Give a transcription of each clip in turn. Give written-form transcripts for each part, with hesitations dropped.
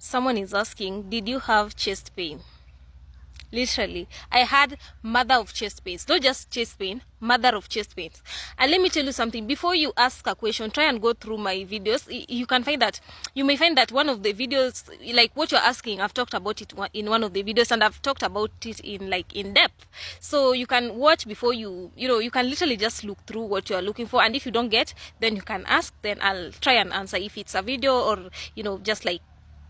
Someone is asking, did you have chest pain? Literally, I had mother of chest pains, not just chest pain, mother of chest pains. And let me tell you something, before you ask a question, try and go through my videos. You may find that one of the videos, like what you're asking, I've talked about it in one of the videos, and I've talked about it in depth. So you can watch before you can literally just look through what you're looking for, and if you don't get, then you can ask, then I'll try and answer if it's a video or just like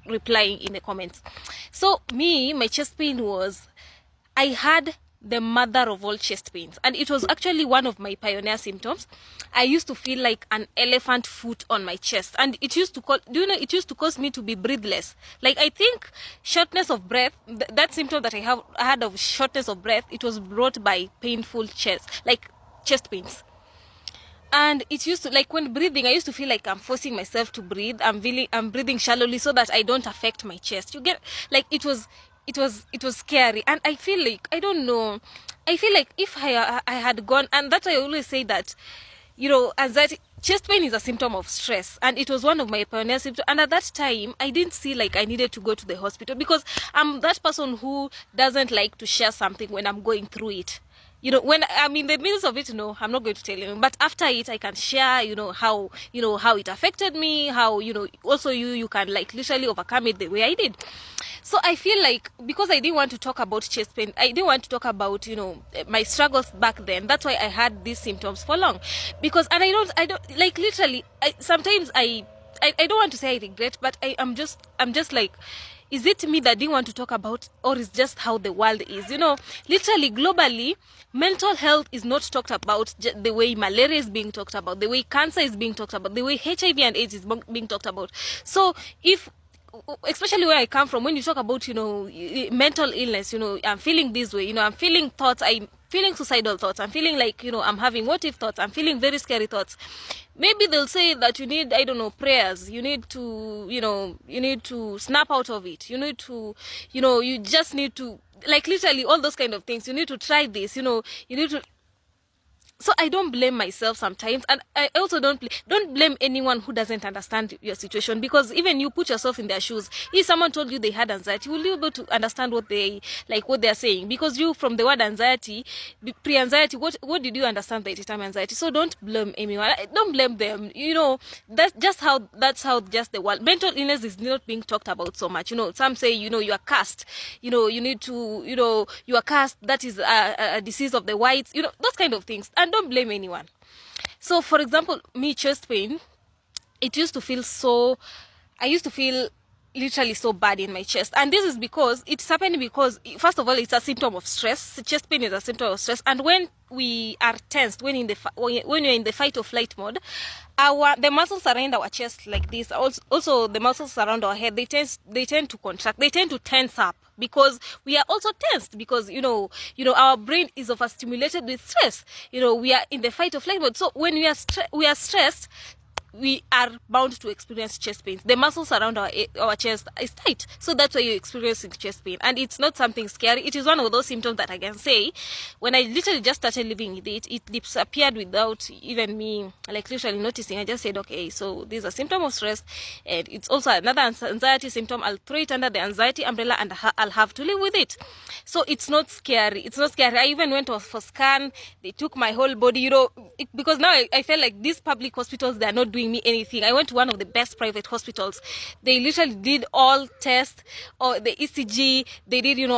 replying in the comments. So my chest pain was, I had the mother of all chest pains, and it was actually one of my pioneer symptoms. I used to feel like an elephant foot on my chest, and it used to cause me to be breathless. Like, I think shortness of breath, that symptom that I had of shortness of breath, it was brought by painful chest pains. And it used to, like, when breathing, I used to feel like I'm forcing myself to breathe. I'm breathing shallowly so that I don't affect my chest. You get, like, it was scary. And I feel like, I don't know, I feel like if I had gone, and that's why I always say that, anxiety, chest pain is a symptom of stress, and it was one of my pioneer symptoms. And at that time, I didn't see like I needed to go to the hospital, because I'm that person who doesn't like to share something when I'm going through it. When I'm in the midst of it, no, I'm not going to tell you. But after it, I can share, how it affected me, how, also you can like literally overcome it the way I did. So I feel like, because I didn't want to talk about chest pain, I didn't want to talk about, my struggles back then. That's why I had these symptoms for long. Because, and I don't, like, literally, sometimes I don't want to say I regret, but I'm just like, is it me that didn't want to talk about, or is just how the world is? Literally, globally, mental health is not talked about the way malaria is being talked about, the way cancer is being talked about, the way HIV and AIDS is being talked about. So especially where I come from, when you talk about, mental illness, I'm feeling this way, I'm feeling thoughts, I'm feeling suicidal thoughts, I'm feeling like, I'm having what if thoughts, I'm feeling very scary thoughts. Maybe they'll say that you need, I don't know, prayers, you need to, you need to snap out of it, you need to, you just need to, like, literally all those kind of things, you need to try this, you need to. So I don't blame myself sometimes, and I also don't blame anyone who doesn't understand your situation, because even you put yourself in their shoes. If someone told you they had anxiety, will you be able to understand what they're saying? Because you, from the word anxiety, pre-anxiety, what did you understand by the time anxiety? So don't blame anyone. Don't blame them. That's how just the world. Mental illness is not being talked about so much. Some say, you are cursed. You need to, you are cursed. That is a disease of the whites. Those kind of things. And don't blame anyone. So, for example, me, chest pain, I used to feel literally so bad in my chest. And this is because it's happening because, first of all, it's a symptom of stress. Chest pain is a symptom of stress. And when we are tensed, when you're in the fight or flight mode, the muscles around our chest, like this, also the muscles around our head, they tend to contract, they tend to tense up, because we are also tensed, because our brain is overstimulated with stress. We are in the fight or flight mode. So when we are stressed, we are bound to experience chest pains. The muscles around our chest is tight, so that's why you're experiencing chest pain. And it's not something scary. It is one of those symptoms that I can say, when I literally just started living with it disappeared without even me like literally noticing. I just said, okay, so this is a symptom of stress, and it's also another anxiety symptom. I'll throw it under the anxiety umbrella, and I'll have to live with it. So it's not scary. I even went for scan. They took my whole body, because now I felt like these public hospitals, they are not doing me anything. I went to one of the best private hospitals. They literally did all tests, or the ECG, they did,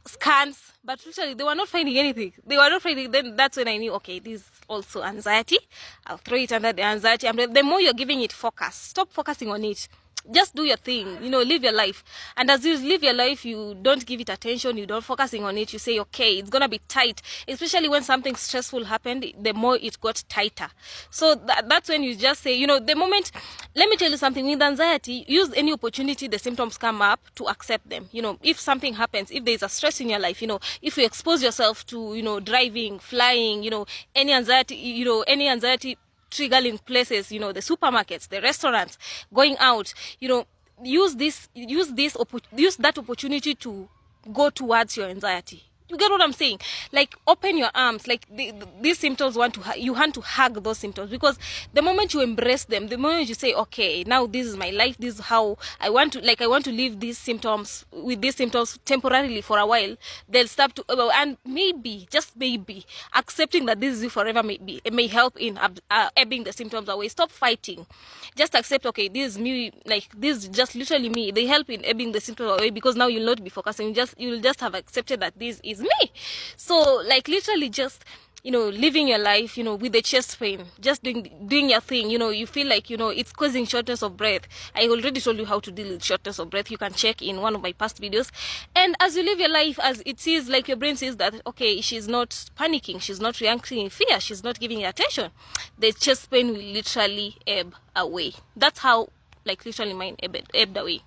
scans, but literally they were not finding anything. Then that's when I knew, okay, this is also anxiety. I'll throw it under the anxiety. The more you're giving it focus, stop focusing on it. Just do your thing, live your life. And as you live your life, you don't give it attention, you don't focusing on it. You say, okay, it's gonna be tight, especially when something stressful happened. The more it got tighter. So that's when you just say, the moment. Let me tell you something. With anxiety, use any opportunity the symptoms come up to accept them. If something happens, if there's a stress in your life, if you expose yourself to driving, flying, any anxiety triggering places, the supermarkets, the restaurants, going out, use that opportunity to go towards your anxiety. You get what I'm saying? Like, open your arms. Like, these symptoms you want to hug those symptoms, because the moment you embrace them, the moment you say, okay, now this is my life, this is how I want to live these symptoms, with these symptoms temporarily for a while, they'll start to, and maybe, just maybe, accepting that this is you forever may help in ebbing the symptoms away. Stop fighting. Just accept, okay, this is me, like, this is just literally me. They help in ebbing the symptoms away, because now you'll not be focusing. You'll just have accepted that this is me. So, like, literally just, living your life, with the chest pain, just doing your thing. You feel like, it's causing shortness of breath. I already told you how to deal with shortness of breath. You can check in one of my past videos. And as you live your life, as it sees, like, your brain says that, okay, she's not panicking, she's not reacting in fear, she's not giving you attention, the chest pain will literally ebb away. That's how, like, literally mine ebbed away.